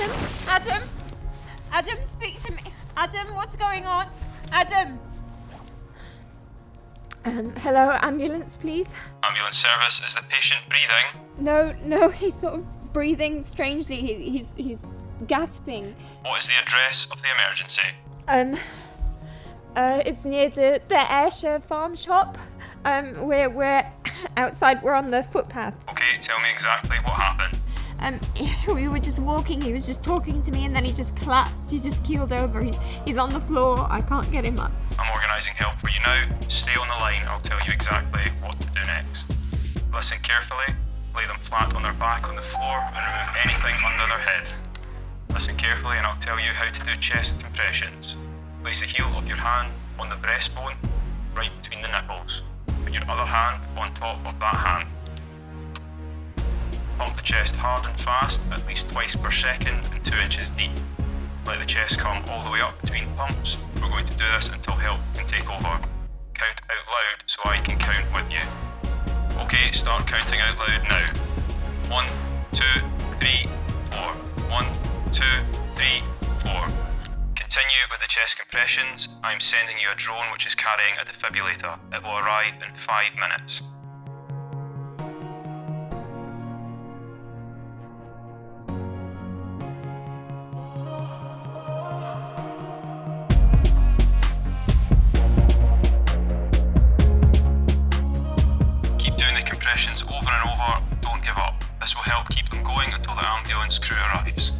Adam? Adam? Adam, speak to me. Adam, what's going on? Adam? Hello, ambulance, please. Ambulance service, is the patient breathing? No, he's sort of breathing strangely. He's gasping. What is the address of the emergency? It's near the Ayrshire farm shop. We're outside, we're on the footpath. Okay, tell me exactly what happened. We were just walking, he was just talking to me and then he just collapsed, he just keeled over, he's on the floor, I can't get him up. I'm organising help for you now. Stay on the line, I'll tell you exactly what to do next. Listen carefully, lay them flat on their back on the floor and remove anything under their head. Listen carefully and I'll tell you how to do chest compressions. Place the heel of your hand on the breastbone, right between the nipples. Put your other hand on top of that hand. Pump the chest hard and fast, at least twice per second and 2 inches deep. Let the chest come all the way up between pumps. We're going to do this until help can take over. Count out loud so I can count with you. Okay, start counting out loud now. 1, 2, 3, 4. 1, 2, 3, 4. Continue with the chest compressions. I'm sending you a drone which is carrying a defibrillator. It will arrive in 5 minutes. Keep doing the compressions over and over. Don't give up. This will help keep them going until the ambulance crew arrives.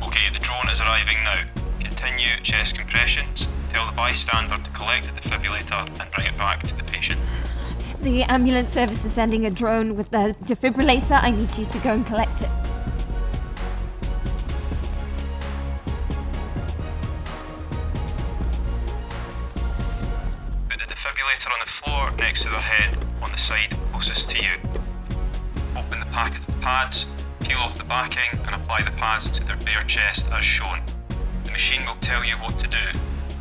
Okay, the drone is arriving now. Continue chest compressions. Tell the bystander to collect the defibrillator and bring it back to the patient. The ambulance service is sending a drone with the defibrillator. I need you to go and collect it. Put the defibrillator on the floor next to their head on the side closest to you. Open the packet of pads, peel off the backing and apply the pads to their bare chest as shown. The machine will tell you what to do.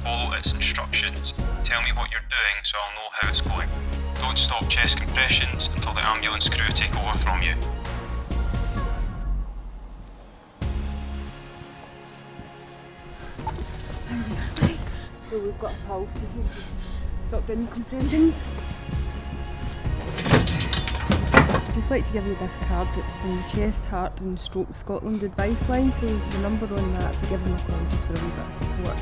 Follow its instructions. Tell me what you're doing so I'll know how it's going. Don't stop chest compressions until the ambulance crew take over from you. So we've got a pulse, so we've just stopped doing compressions. I'd just like to give you this card. It's from the Chest, Heart and Stroke Scotland advice line, so the number on that, if you give them a call just for a wee bit of support.